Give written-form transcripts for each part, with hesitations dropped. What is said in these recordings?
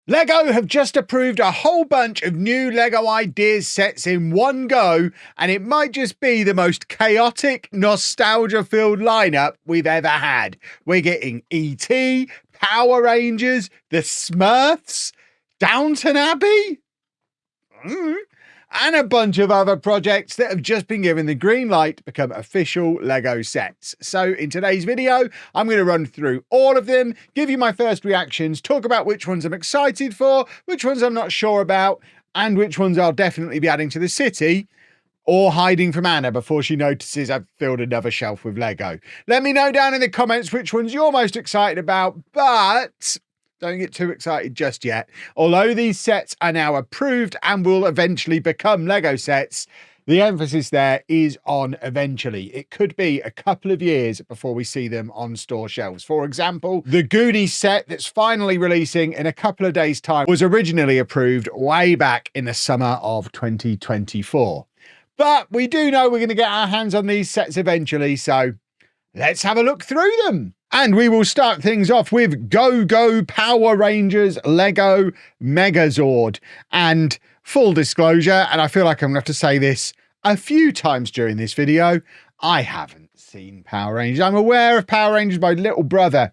Lego have just approved a whole bunch of new Lego Ideas sets in one go, and it might just be the most chaotic, nostalgia-filled lineup we've ever had. We're getting E.T., Power Rangers, the Smurfs, Downton Abbey, and a bunch of other projects that have just been given the green light to become official Lego sets. So in today's video, I'm going to run through all of them, give you my first reactions, talk about which ones I'm excited for, which ones I'm not sure about, and which ones I'll definitely be adding to the city or hiding from Anna before she notices I've filled another shelf with Lego. Let me know down in the comments which ones you're most excited about, but don't get too excited just yet. Although these sets are now approved and will eventually become Lego sets, the emphasis there is on eventually. It could be a couple of years before we see them on store shelves. For example, the Goonies set that's finally releasing in a couple of days' time was originally approved way back in the summer of 2024. But we do know we're going to get our hands on these sets eventually, so let's have a look through them. And we will start things off with Go Power Rangers Lego Megazord. And full disclosure, and I feel like I'm going to have to say this a few times during this video, I haven't seen Power Rangers. I'm aware of Power Rangers. My little brother,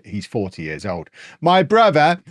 he's 40 years old. My brother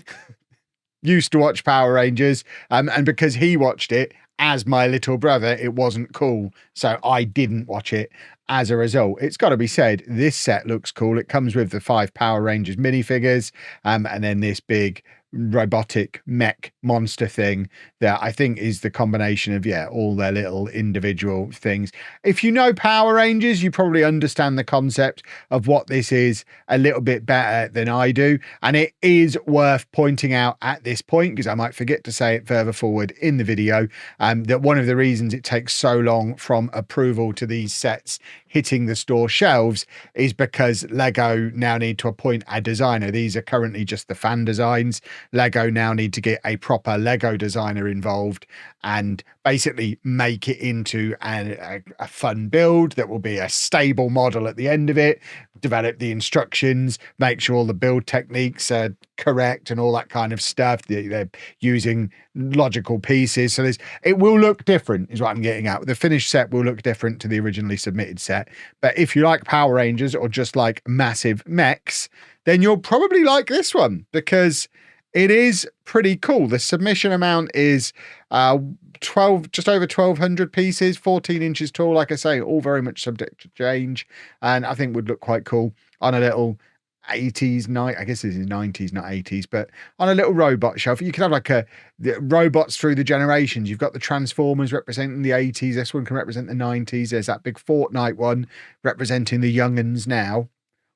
used to watch Power Rangers, and because he watched it as my little brother, it wasn't cool, so I didn't watch it. As a result, it's got to be said, this set looks cool. It comes with the 5 Power Rangers minifigures, and then this big robotic mech monster thing that I think is the combination of, all their little individual things. If you know Power Rangers, you probably understand the concept of what this is a little bit better than I do. And it is worth pointing out at this point, because I might forget to say it further forward in the video, that one of the reasons it takes so long from approval to these sets hitting the store shelves is because Lego now need to appoint a designer. These are currently just the fan designs. Lego now need to get a proper Lego designer involved and basically make it into a fun build that will be a stable model at the end of it, develop the instructions, make sure all the build techniques are correct and all that kind of stuff. They're using logical pieces. So it will look different is what I'm getting at. The finished set will look different to the originally submitted set. But if you like Power Rangers or just like massive mechs, then you'll probably like this one because it is pretty cool. The submission amount is just over 1,200 pieces, 14 inches tall. Like I say, all very much subject to change, and I think would look quite cool on a little 80s night. I guess this is 90s, not 80s, but on a little robot shelf. You could have like the robots through the generations. You've got the Transformers representing the 80s. This one can represent the 90s. There's that big Fortnite one representing the young'uns now.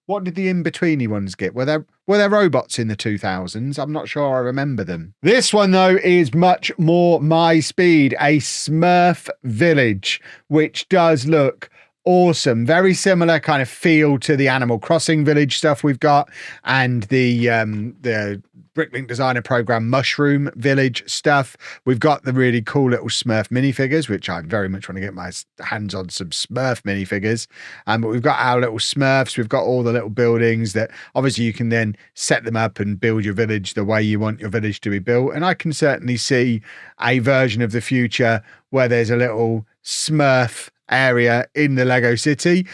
What did the in-betweeny ones get? Were there robots in the 2000s? I'm not sure I remember them. This one, though, is much more my speed. A Smurf village, which does look awesome. Very similar kind of feel to the Animal Crossing village stuff we've got, and the Bricklink Designer Program Mushroom Village stuff. We've got the really cool little Smurf minifigures, which I very much want to get my hands on some Smurf minifigures. But we've got our little Smurfs. We've got all the little buildings that obviously you can then set them up and build your village the way you want your village to be built. And I can certainly see a version of the future where there's a little Smurf area in the Lego city.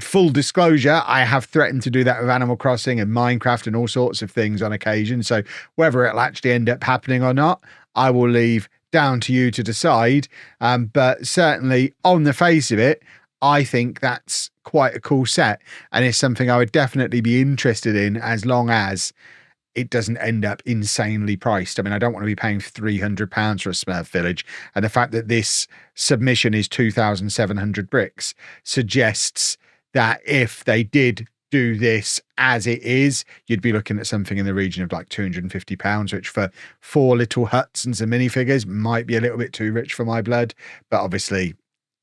Full disclosure, I have threatened to do that with Animal Crossing and Minecraft and all sorts of things on occasion. So whether it'll actually end up happening or not, I will leave down to you to decide. But certainly on the face of it, I think that's quite a cool set. And it's something I would definitely be interested in as long as it doesn't end up insanely priced. I mean, I don't want to be paying £300 for a Smurf village. And the fact that this submission is 2,700 bricks suggests that if they did do this as it is, you'd be looking at something in the region of like £250, which for 4 little huts and some minifigures might be a little bit too rich for my blood. But obviously,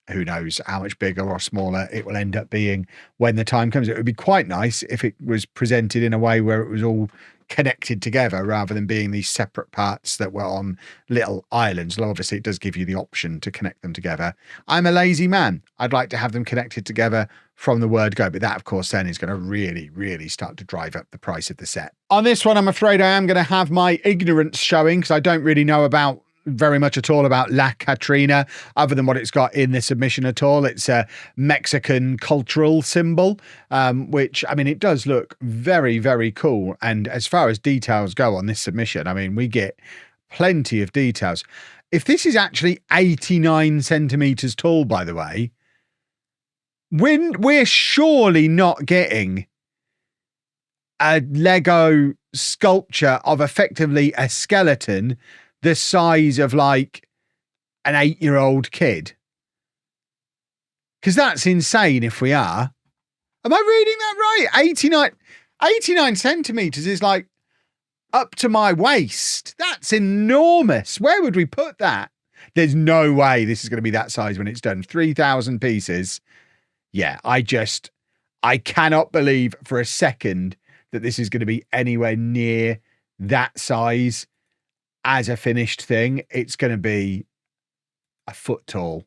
who knows how much bigger or smaller it will end up being when the time comes. It would be quite nice if it was presented in a way where it was all connected together rather than being these separate parts that were on little islands. Well, obviously, it does give you the option to connect them together. I'm a lazy man. I'd like to have them connected together from the word go, but that, of course, then is going to really, really start to drive up the price of the set. On this one, I'm afraid I am going to have my ignorance showing because I don't really know about very much at all about La Catrina, other than what it's got in the submission at all. It's a Mexican cultural symbol, which, I mean, it does look very, very cool. And as far as details go on this submission, I mean, we get plenty of details. If this is actually 89 centimeters tall, by the way, we're surely not getting a Lego sculpture of effectively a skeleton the size of like an 8-year-old kid. Because that's insane if we are. Am I reading that right? 89 centimeters is like up to my waist. That's enormous. Where would we put that? There's no way this is going to be that size when it's done. 3,000 pieces. Yeah, I cannot believe for a second that this is going to be anywhere near that size. As a finished thing, it's going to be a foot tall,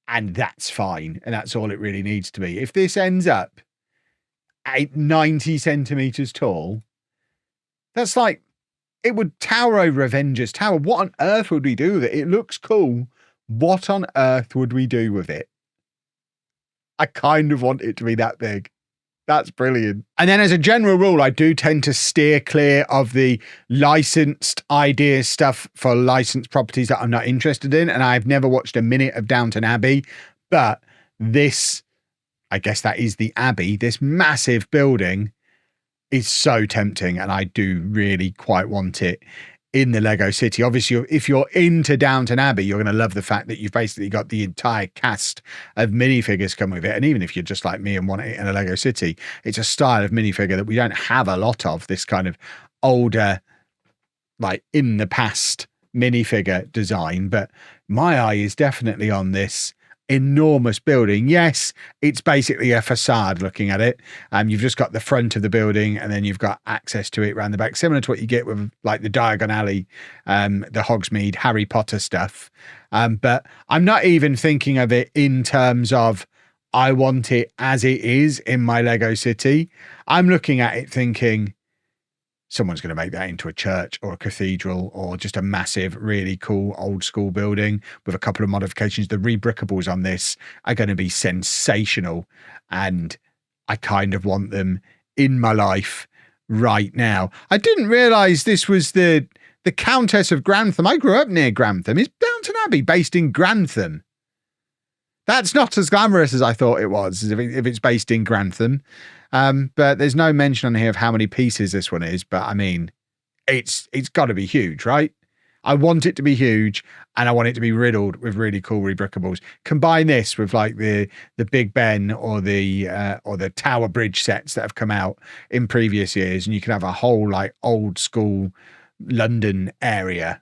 and that's fine. And that's all it really needs to be. If this ends up 90 centimeters tall, that's like, it would tower over Avengers Tower. What on earth would we do with it? It looks cool. What on earth would we do with it? I kind of want it to be that big. That's brilliant. And then as a general rule, I do tend to steer clear of the licensed ideas stuff for licensed properties that I'm not interested in. And I've never watched a minute of Downton Abbey, but this, I guess that is the Abbey, this massive building is so tempting. And I do really quite want it in the Lego city. Obviously, if you're into Downton Abbey, you're going to love the fact that you've basically got the entire cast of minifigures come with it. And even if you're just like me and want it in a Lego city, it's a style of minifigure that we don't have a lot of, this kind of older, like in the past minifigure design. But my eye is definitely on this enormous building. Yes, it's basically a facade looking at it. You've just got the front of the building and then you've got access to it around the back, similar to what you get with like the Diagon Alley, the Hogsmeade, Harry Potter stuff. But I'm not even thinking of it in terms of I want it as it is in my Lego city. I'm looking at it thinking, someone's going to make that into a church or a cathedral or just a massive, really cool old school building with a couple of modifications. The rebrickables on this are going to be sensational. And I kind of want them in my life right now. I didn't realize this was the Countess of Grantham. I grew up near Grantham. Is Downton Abbey based in Grantham? That's not as glamorous as I thought it was, if it's based in Grantham. But there's no mention on here of how many pieces this one is. But I mean, it's got to be huge, right? I want it to be huge, and I want it to be riddled with really cool rebrickables. Combine this with like the Big Ben or the Tower Bridge sets that have come out in previous years, and you can have a whole like old school London area.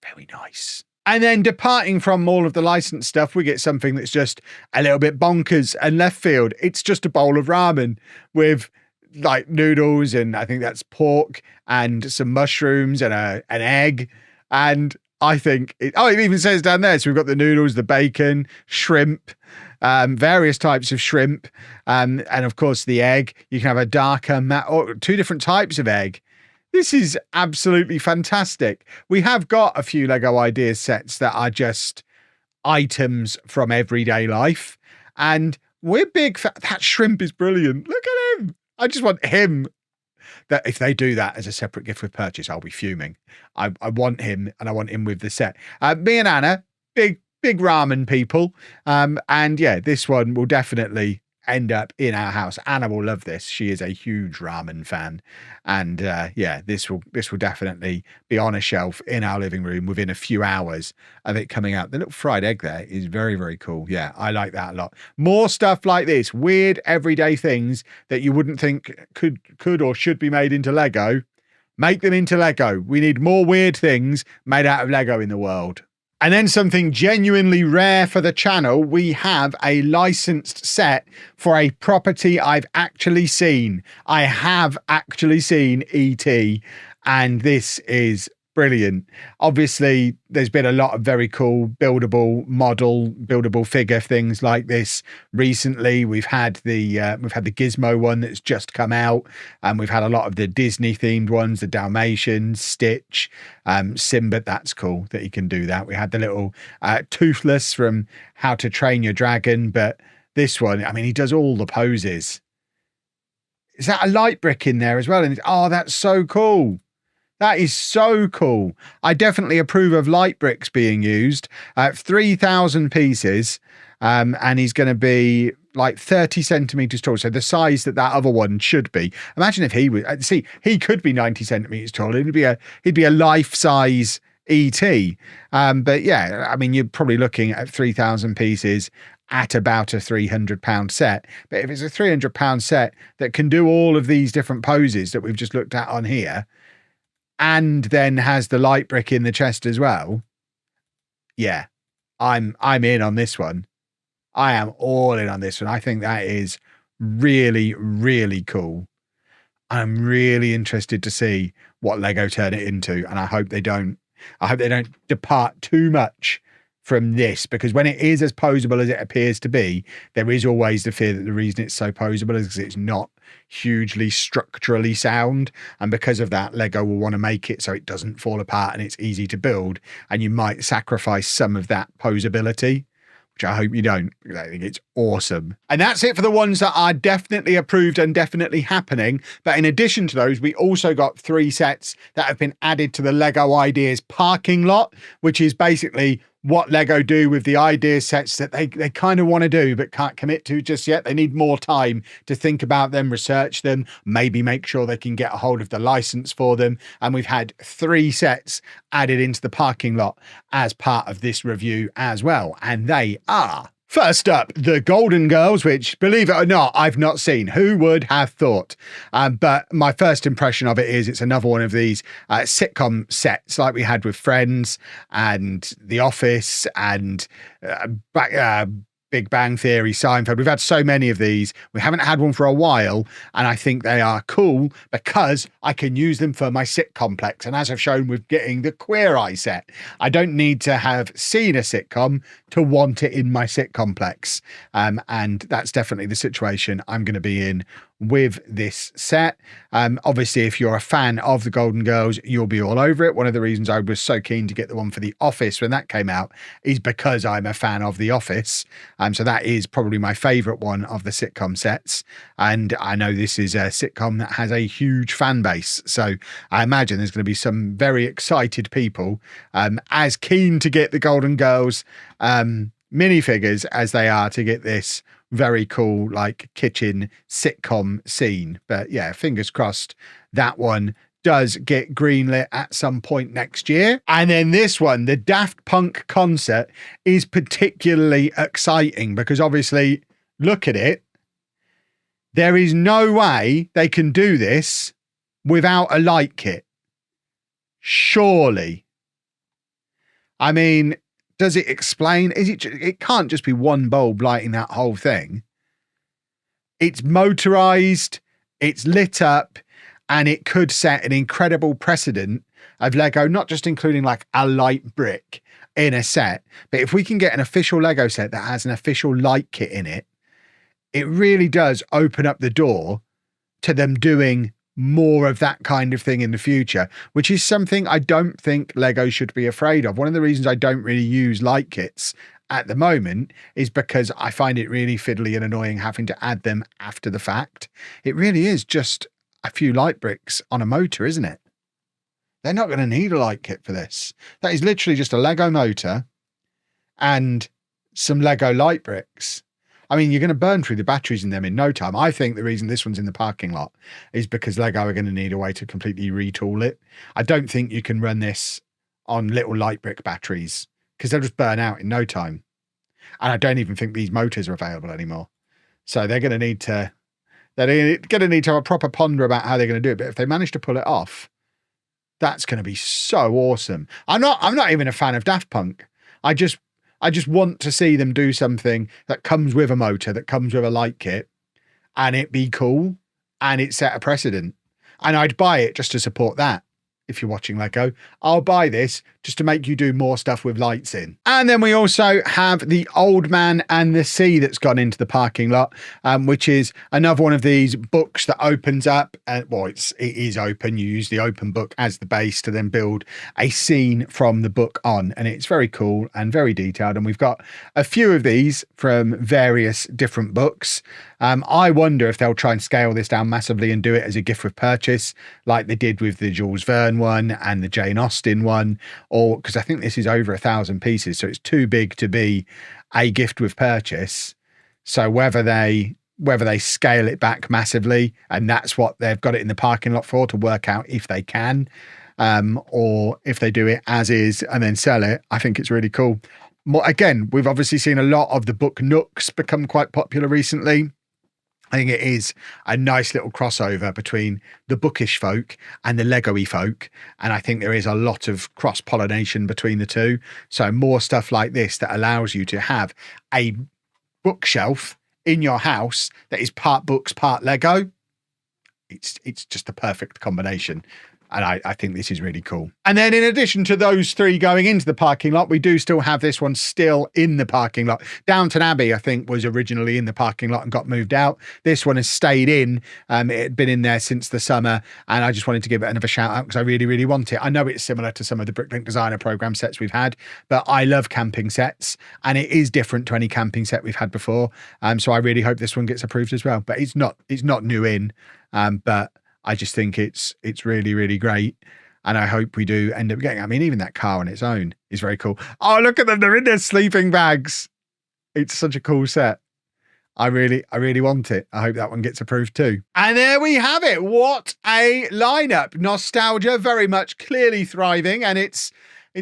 Very nice. And then departing from all of the licensed stuff, we get something that's just a little bit bonkers and left field. It's just a bowl of ramen with like noodles, and I think that's pork and some mushrooms and an egg. And I think, it even says down there, so we've got the noodles, the bacon, shrimp, various types of shrimp, and of course the egg. You can have a darker, or two different types of egg. This is absolutely fantastic. We have got a few Lego ideas sets that are just items from everyday life. And we're big that shrimp is brilliant. Look at him. I just want him. That if they do that as a separate gift with purchase, I'll be fuming. I want him, and I want him with the set. Me and Anna, big ramen people. And yeah, this one will definitely end up in our house. Anna will love this. She is a huge ramen fan. And yeah, this will definitely be on a shelf in our living room within a few hours of it coming out. The little fried egg there is very, very cool. Yeah, I like that a lot. More stuff like this, weird everyday things that you wouldn't think could or should be made into Lego. Make them into Lego. We need more weird things made out of Lego in the world. And then something genuinely rare for the channel, we have a licensed set for a property I've actually seen. I have actually seen E.T. and this is brilliant. Obviously, there's been a lot of very cool buildable figure things like this recently. We've had the Gizmo one that's just come out, and we've had a lot of the Disney themed ones, the Dalmatians, Stitch, Simba. That's cool that he can do that. We had the little Toothless from How to Train Your Dragon, but this one, I mean, he does all the poses. Is that a light brick in there as well? And oh, that's so cool. That is so cool. I definitely approve of light bricks being used. 3,000 pieces, and he's going to be like 30 centimeters tall. So the size that other one should be. Imagine if he was, see, he could be 90 centimeters tall. He'd be a life-size ET. But yeah, I mean, you're probably looking at 3,000 pieces at about a £300 set. But if it's a £300 set that can do all of these different poses that we've just looked at on here, and then has the light brick in the chest as well, yeah, I'm in on this one. I am all in on this one. I think that is really, really cool. I'm really interested to see what Lego turn it into, and I hope they don't depart too much from this, because when it is as posable as it appears to be, there is always the fear that the reason it's so posable is because it's not hugely structurally sound, and because of that, Lego will want to make it so it doesn't fall apart and it's easy to build, and you might sacrifice some of that posability, which I hope you don't, because I think it's awesome. And that's it for the ones that are definitely approved and definitely happening. But in addition to those, we also got 3 sets that have been added to the Lego Ideas parking lot, which is basically what Lego do with the idea sets that they kind of want to do but can't commit to just yet. They need more time to think about them, research them, maybe make sure they can get a hold of the license for them. And we've had 3 sets added into the parking lot as part of this review as well. And they are, first up, the Golden Girls, which, believe it or not, I've not seen. Who would have thought? But my first impression of it is it's another one of these sitcom sets like we had with Friends and The Office and Big Bang Theory, Seinfeld. We've had so many of these. We haven't had one for a while, and I think they are cool because I can use them for my sitcomplex. And as I've shown with getting the Queer Eye set, I don't need to have seen a sitcom to want it in my sitcomplex. And that's definitely the situation I'm going to be in with this set. Obviously, if you're a fan of the Golden Girls, you'll be all over it. One of the reasons I was so keen to get the one for The Office when that came out is because I'm a fan of The Office. So that is probably my favorite one of the sitcom sets. And I know this is a sitcom that has a huge fan base. So I imagine there's going to be some very excited people as keen to get the Golden Girls minifigures as they are to get this very cool like kitchen sitcom scene. But yeah, fingers crossed that one does get greenlit at some point next year. And then this one, the Daft Punk concert, is particularly exciting because obviously, look at it. There is no way they can do this without a light kit. Surely. I mean, does it explain? It can't just be one bulb lighting that whole thing. It's motorized, it's lit up, and it could set an incredible precedent of Lego, not just including like a light brick in a set, but if we can get an official Lego set that has an official light kit in it, it really does open up the door to them doing more of that kind of thing in the future, which is something I don't think Lego should be afraid of. One of the reasons I don't really use light kits at the moment is because I find it really fiddly and annoying having to add them after the fact. It really is just a few light bricks on a motor, isn't it? They're not going to need a light kit for this. That is literally just a Lego motor and some Lego light bricks. I mean, you're going to burn through the batteries in them in no time. I think the reason this one's in the parking lot is because Lego are going to need a way to completely retool it. I don't think you can run this on little light brick batteries because they'll just burn out in no time. And I don't even think these motors are available anymore. So they're going to need to have a proper ponder about how they're going to do it. But if they manage to pull it off, that's going to be so awesome. I'm not even a fan of Daft Punk. I just want to see them do something that comes with a motor, that comes with a light kit, and it be cool and it set a precedent. And I'd buy it just to support that. If you're watching Lego, I'll buy this just to make you do more stuff with lights in. And then we also have the Old Man and the Sea that's gone into the parking lot, which is another one of these books that opens up. Well, it is open. You use the open book as the base to then build a scene from the book on. And it's very cool and very detailed. And we've got a few of these from various different books. I wonder if they'll try and scale this down massively and do it as a gift with purchase, like they did with the Jules Verne one and the Jane Austen one, or because I think this is over 1,000 pieces, so it's too big to be a gift with purchase. So whether they scale it back massively, and that's what they've got it in the parking lot for, to work out if they can, or if they do it as is and then sell it. I think it's really cool. Again, we've obviously seen a lot of the book nooks become quite popular recently. I think it is a nice little crossover between the bookish folk and the Lego-y folk. And I think there is a lot of cross-pollination between the two. So more stuff like this that allows you to have a bookshelf in your house that is part books, part Lego. It's just the perfect combination. And I think this is really cool. And then in addition to those three going into the parking lot, we do still have this one still in the parking lot. Downton Abbey, I think, was originally in the parking lot and got moved out. This one has stayed in. It had been in there since the summer. And I just wanted to give it another shout out because I really, really want it. I know it's similar to some of the Bricklink Designer program sets we've had, but I love camping sets. And it is different to any camping set we've had before. So I really hope this one gets approved as well. But it's not new in, but I just think it's really, really great. And I hope we do end up getting, I mean, even that car on its own is very cool. Oh, look at them. They're in their sleeping bags. It's such a cool set. I really want it. I hope that one gets approved too. And there we have it. What a lineup. Nostalgia very much clearly thriving. And it's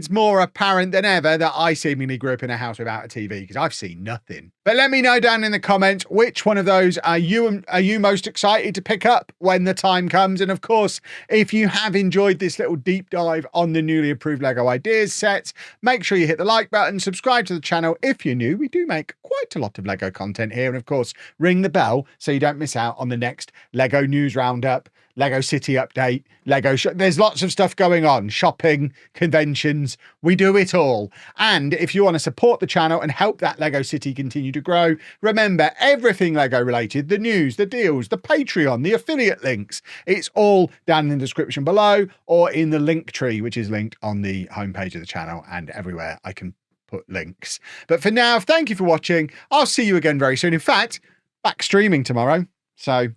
more apparent than ever that I seemingly grew up in a house without a TV because I've seen nothing. But let me know down in the comments which one of those are you most excited to pick up when the time comes. And of course, if you have enjoyed this little deep dive on the newly approved Lego Ideas sets, make sure you hit the like button, subscribe to the channel if you're new. We do make quite a lot of Lego content here. And of course, ring the bell so you don't miss out on the next Lego News Roundup, Lego City Update, there's lots of stuff going on, shopping, conventions, we do it all. And if you want to support the channel and help that Lego City continue to grow, remember everything Lego related, the news, the deals, the Patreon, the affiliate links, it's all down in the description below or in the link tree, which is linked on the homepage of the channel and everywhere I can put links. But for now, thank you for watching. I'll see you again very soon. In fact, back streaming tomorrow. So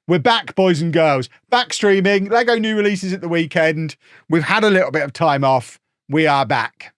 we're back, boys and girls. Back streaming. Lego new releases at the weekend. We've had a little bit of time off. We are back.